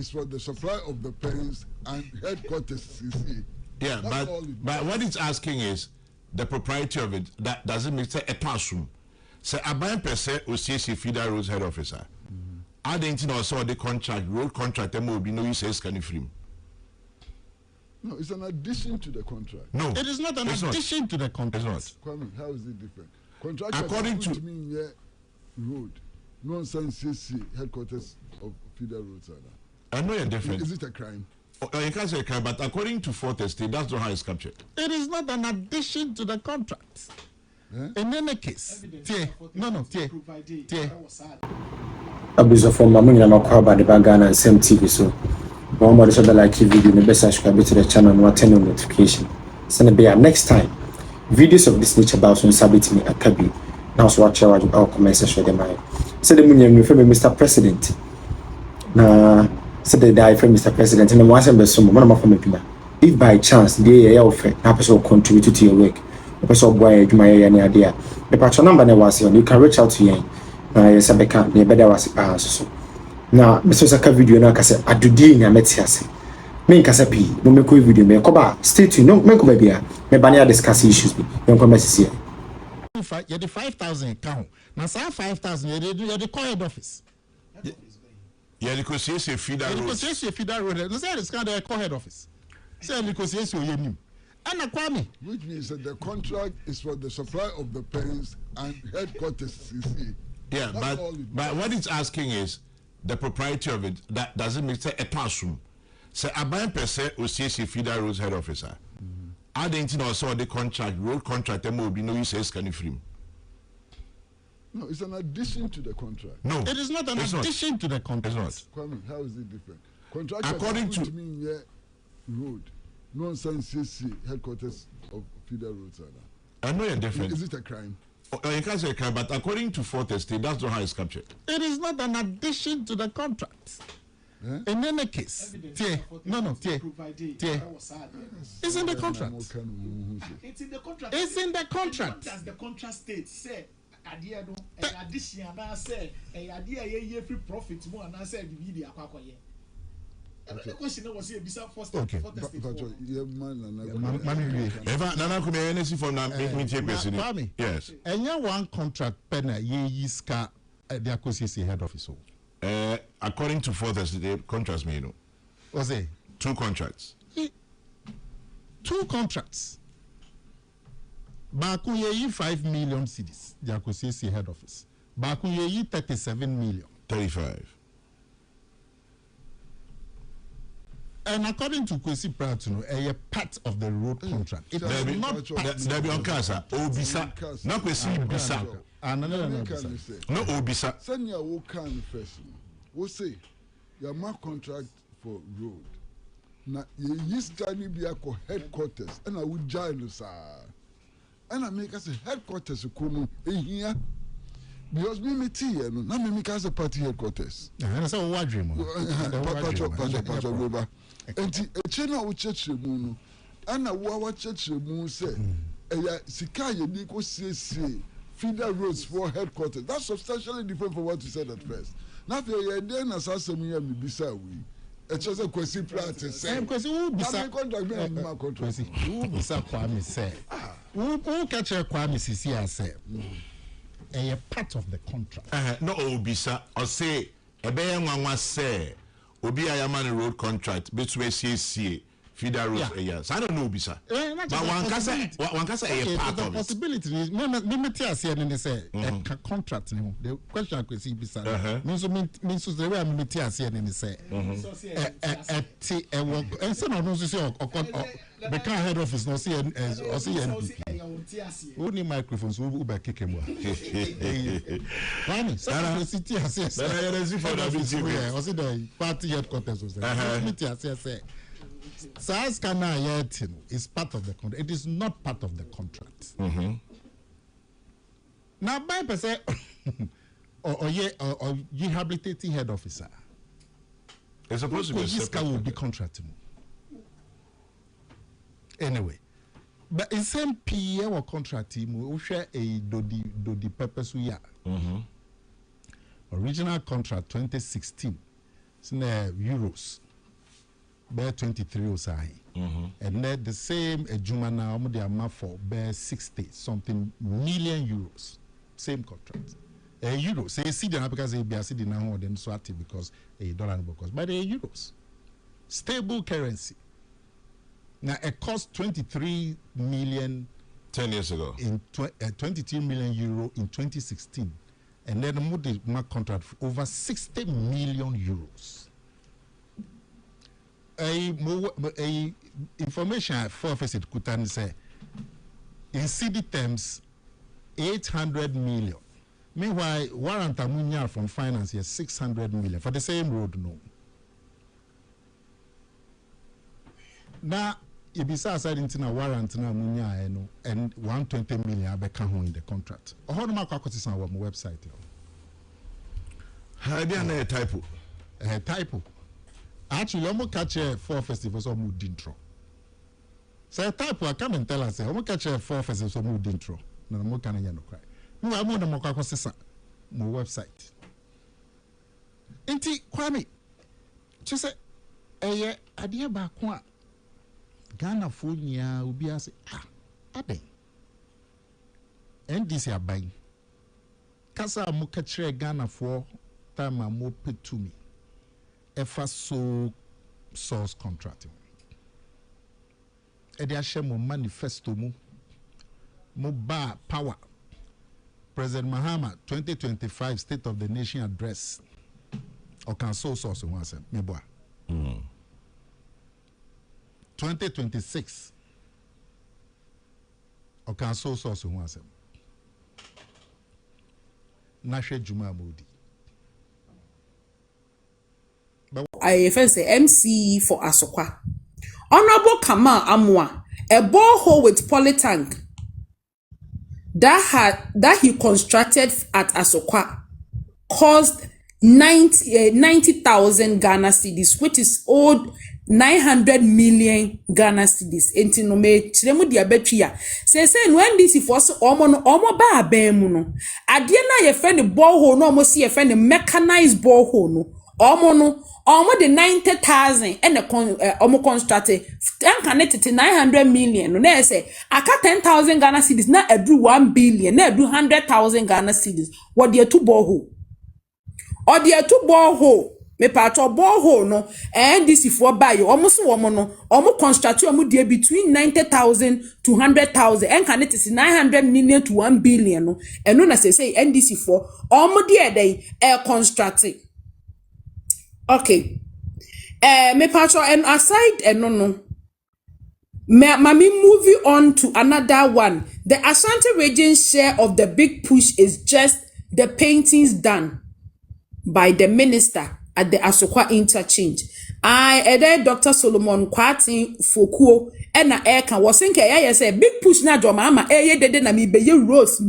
It's for the supply of the pens and headquarters. Yeah, but what it's asking is the propriety of it. That doesn't mean say a classroom. Say a bank per se or CC feeder roads head officer. I didn't also the contract, road contract, there will be no use can you free. No, it's an addition to the contract. No, it is not an addition to the contract. It's not. Kwame, how is it different? Contractual According to me road, nonsense CC headquarters of feeder roads. I know you're different. Is it a crime? You can't say a crime, but according to Fort Estate, that's not how it's captured. It is not an addition to the contract. In any case, Abuso from Mamunya Makwaba, the Bagana and Sam TV. So, one more should like video, the best subscribe to the channel and turn on notification. Send a next time. Videos of this nature about on Sabit me at Kabi. Now, so watch our comments and show them. Said the Munya, Mr. President. Said the die from Mr. President, and the one of if by chance they offer, episode contribute to your work, episode boy, my idea. The patron number was on, you can reach out to you. Yes, I can't be better was so. Now, Mr. Saka video, now, I said, I do deal in a metias. Make us happy, no make video, me coba, stay tuned, no make baby, me banya discuss issues, don't come here. You're the 5,000 count. Now, say 5,000, you're the court office. Yeah, because you say feeder road. Because you say feeder road. No, say it's kind of a head office. Say because you say you name. And Kwame. Which means that the contract is for the supply of the pens and headquarters. Yeah, but what it's asking is the propriety of it. That doesn't mean say a classroom. Say a bank per se or CC feeder roads head officer. I didn't also the contract, road contract, there will be no use can you free. No, it's an addition to the contract. No, it is not an addition to the contract. It's not. Kwame, how is it different? Contractual according to me road, nonsense CC headquarters of feeder roads. I know you're different. Is it a crime? You can't say a crime, but according to Fort Estate, that's not how it's captured. It is not an addition to the contract. In any case, it's in the contract. It's in the contract. It's in the contract. As the contract states, say, idea no, addition, and I say, idea ye free profit more, and I said, the aquacoye. The question was here, beside first. Okay. Yes. And you one contract penna ye ska the association head office. According to Fort Estate, contracts me, Was it 2 contracts? 2 contracts. Baku ye 5 million cedis, the association head office. Baku ye 37 million. 35. And according to Kwesi Pratt, a part of the road contract. It is not part. There be on casa. Obisa. No Kwesi Bisa. No Obisa. Send your work can first. We say your mark contract for road. Now you use tiny be a headquarters, and I would join us. And I make us a headquarters in here. Because me tea, and now me as a party headquarters. And so what dream? And a channel with church moon, and a wawa church moon say, Sikaya Nico CC, feeder roads for headquarters. That's substantially different from what you said at first. Now, then, as I say, me and Bisa, we. It's just a Kwesi Pratt. Because who Bisa contract? Who Bisa Kwame say? Who catch a Kwame CC say? A part of the contract. No Obisa, or say, a bear one say. Obi Ayamani road contract between CC feeder roads. Yes, I don't know Bisa. But one can say a part of it. Possibility is me say a contract. The question I could see Bisa means the way I'm me say and some of those say the car head office no see or see NDC. Only microphones will be kick him. Why? So city has said or see the party headquarters was there. SARS is part of the contract. It is not part of the contract. Now, by per se, or rehabilitating head officer, it's supposed to be a separate will be contracting. Anyway, but in same PA or contracting, we share a dodi purpose we are. Original contract 2016. euros. Bear 23 Osai. And then the same Juma now, they are for bear 60 something million euros. Same contract. A euro. Say, see the because they be sitting now then Swati because a dollar because but a euros. Stable currency. Now it cost 23 million 10 years ago. In 22 million euro in 2016. And then the contract for over 60 million euros. A information for Officer Kutan say in CD terms 800 million. Meanwhile, warrant amunya from finance is 600 million for the same road. No. Now, if you say into a warrant na amunya and 120 million abeka ho in the contract. How do I calculate on our website? How do you typo? Typo. Actually, I'm going to catch 4 festivals of mood intro. So I type, I come and tell us, I'm going to catch 4 festivals of mood intro. No, I'm going to cry. No, I'm going to go my website. Inti, Kwame, just say, eh, idea back one. Ghana phone ya, will be as ade. NDC are buying. Kasa mukatre Ghana for time I'm more paid to me. Efa so source contracting. Edi ashe mo manifesto mo ba power. President Mahama 2025 State of the Nation address. Or can so source one say me boy. 2026. Or can so source one say. Nashe Juma Modi. I say MC for Asokwa. Honorable Kamal Amwa, a borehole with polytank that he constructed at Asokwa cost 90,000 Ghana cedis, which is owed 900 million Ghana cedis. Enti no me chiremu dia betria. Say when this if was omo ba abem no. Ade na ye friend borehole no omo see ye friend mechanized borehole no. Omo the 90,000 and the omo constructed connected to 900 million. No say aka 10,000 Ghana cedis na edru 1 billion na edru 100,000 Ghana cedis. What the two borehole? Or the two borehole me patro borehole no and this if for buy almost woman no almost construct you between 90,000 to 100,000 and connected to 900 million to 1 billion no and no say NDC for almost the constructing. Okay. Me patro and aside and no. Me moving on to another one. The Ashanti region's share of the big push is just the paintings done by the minister at the Asokwa Interchange. Dr. Solomon Kwati Fokuo ena eka wasenke ya say big push na do mama dede na mi beye rose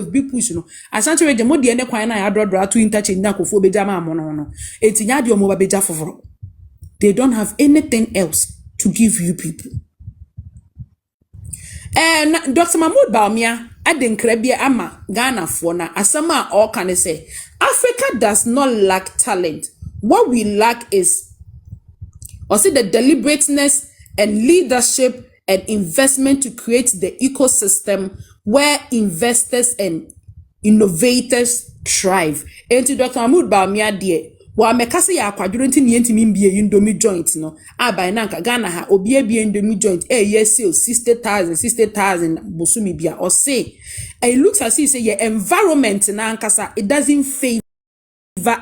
big push no Ashanti region mo de ene kwan na ya drodro to Interchange na kofo beja ma mo no etinya de omo ba beja foforo. They don't have anything else to give you people. And Dr. Mahmoud Baumia adenkrebia ama Ghana for na asama all can say Africa does not lack talent. What we lack is also the deliberateness and leadership and investment to create the ecosystem where investors and innovators thrive. And to Dr. Mahmoud Baumia dear, wa mekase ya akwaduro nti ne ntimi mbie Indomie joint no abai na nka Ghana ha obi ebie Indomie joint yes 60,000 bosumi bia or say it looks as if say your environment na nkasa it doesn't favor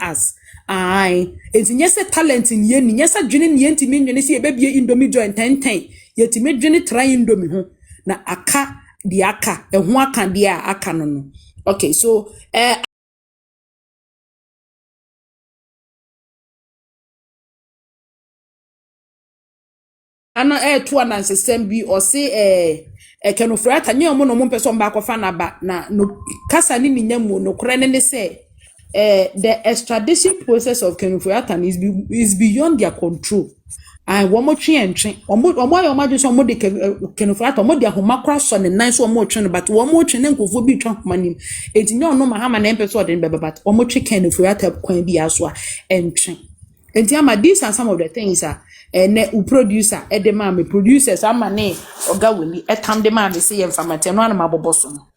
us. Enti say talent in ye ni nyesa dwene ne ntimi nwene se ebie Indomie joint 10 yetimi dwene try Indomie ho na aka di aka eho aka di aka no. Okay, so ana to an system bi or say kenofrata nye omo no mo person ba kofa na ba na no kasa ni nyamu no kore ne say the extradition process of kenofrata is beyond their control. And one more tree and train omo just omo de kenofrata omo de ahomakra so ne nan so omo train but one more train nkofo bi twa manim enti nye ono mahama na person de but omo tree kenofrata kwan bi aso a en train. Entiama, these are some of the things and producer, edema, producers, amane, or gawini, etam de man, say, and famateno, and mabobosom.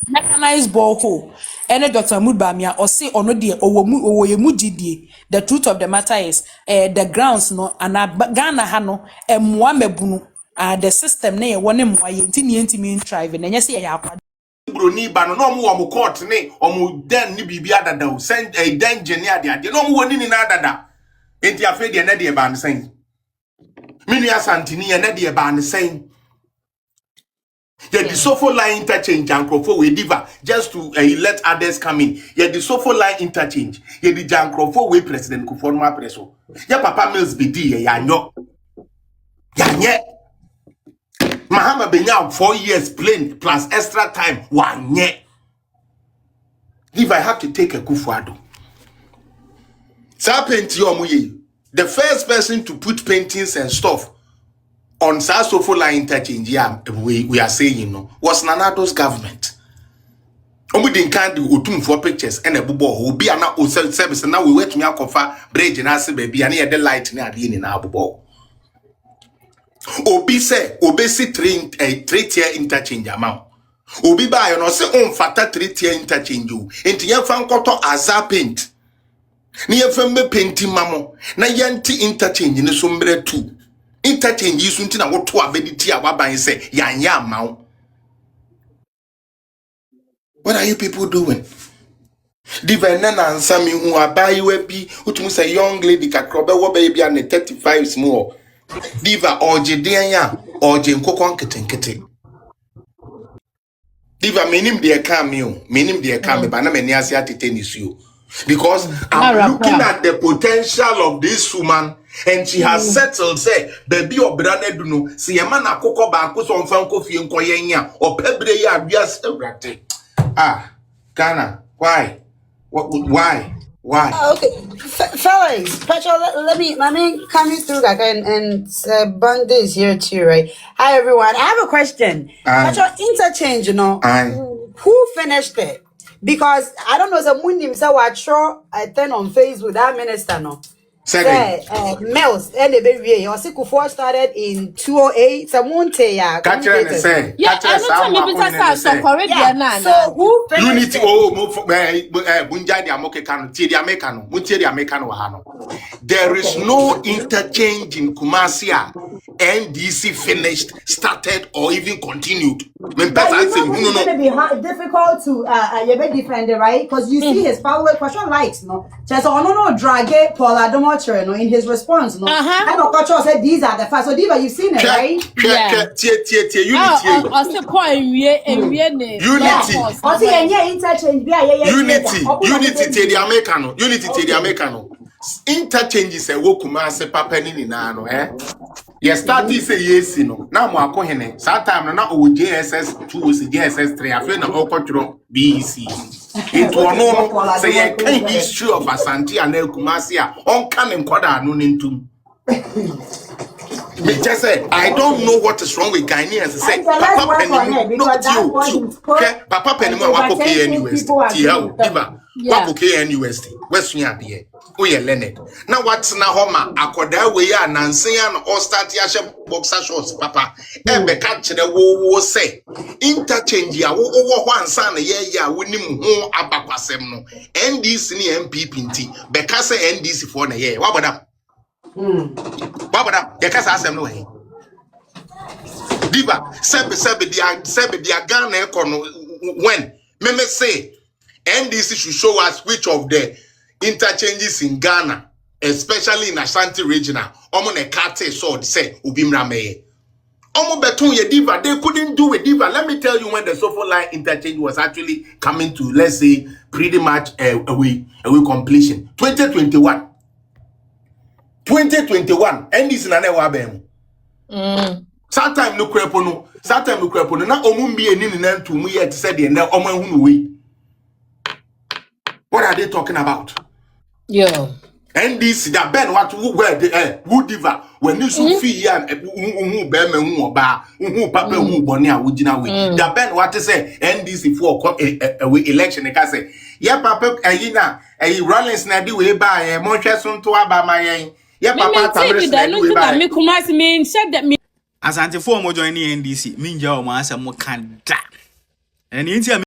Mechanized borehole. Any Dr. Mudbamia or say or no dear or mujidi. The truth of the matter is the grounds no and Ghana hano and Mwamebunu the system ne one more intimate driving and yes, yeah. Broni ba no mo wo court ne omo den ni bibia dada o send den engineer de no mo woni ni na dada enti afa de na de ba ne sen minu asantini ye na de ba ne sen ye the sofo line interchange Jankrofo we diva just to let others come in ye the sofo line interchange ye the Jankrofo we president Kufuor preso ye papa mills be di ye yanyo yanye Mahama Benya 4 years plain plus extra time wanye. If I have to take a kufuado. The first person to put paintings and stuff on Sasofo line interchange, yeah, we are saying, you know, was Nanado's government. We didn't can't do utum for pictures and a bubo who be an service and now we wait me out of bridge and ask baby and the light near the in our bubo. Obi say obesi 3-tier interchange amount. Obi buy no say on fata 3-tier interchange o. Enti yan fan koto aza paint. Ni yan fan me painti mamo. Na yanti interchange ni sombre 2. Interchange yi sunti na woto abedi ti ababan say yanya amount. What are you people doing? Divine na ansami hu abai we bi utumu say young lady kakrobe wo baby an 35 small. Diva oje dianya oje nkokon ketenkete. Diva menim de come but na meni ase atete nisu. Because I'm looking at the potential of this woman and she has settled say baby obrane dunu se yema na akoko ba ko so mfa nkofie nkoyenya opebre ya abias ewrate. Ghana, why? Why? Okay, fellas, Petrol, let me coming through like and Bundy is here too, right? Hi everyone. I have a question. Petrol interchange, you know, who finished it? Because I don't know, the Munim say what show I turn on Facebook that minister no. Mills and the baby or Kufuor started in 2008. Someone say yeah, so who unity bunja di amoke kanu tie di amekano mutie di amekano wahano. There is no interchange in Kumasi NDC finished, started, or even continued. It's going to be difficult to defend it, right? Because you see his follower question likes, no. Just no drag Paul Adomocher, no, in his response, no. I know Patrol said these are the facts. So Diva, you've seen it, right? Unity. Interchange is a wokuma se papa ni na no yes start say yes no na mo akohene that time na o JSS 2 o JSS 3 afi na okotro BEC it no say ye kan history of Asante and Kumasi a on kan nkoda no ntum me just say I don't know what is wrong with Ghanaians say papa penimu no you papa penimu wa ko University diva wa ko University wesuya de we learned. Now what's na homa akoda we ya nansen ya no start ya she boxer shorts papa ebe ka kire wo say interchange ya wo ho ansa na ye ya wonim ho abakwasem no NDC ni MPP nti be ka say NDC for na ye wabodam ye ka say asem no he diva sebe dia Ghana ekono when me say NDC should show us which of the interchanges in Ghana, especially in Ashanti regional, omo ne kate sword say ubimra meye. Omo beton ye diva, they couldn't do it diva. Let me tell you when the Sofo line interchange was actually coming to, let's say, pretty much away completion. 2021, and this na newa bem. Sometime no krepono, na omumbi eni ni nantu mu ye said the na omo hunu we. What are they talking about? Yeah. NDC that Ben what where the who diva when you should fee here who be me who oba who papa who boni a wugina we that Ben what to say NDC for election they can say Ye papa ayina ay Rollins na di we ba ye mo hwe so nto aba ma yen. Ye papa tamres na di we ba. Me kumasi me said that me Asante for mo join NDC. Minja o mo asem mo kan da. And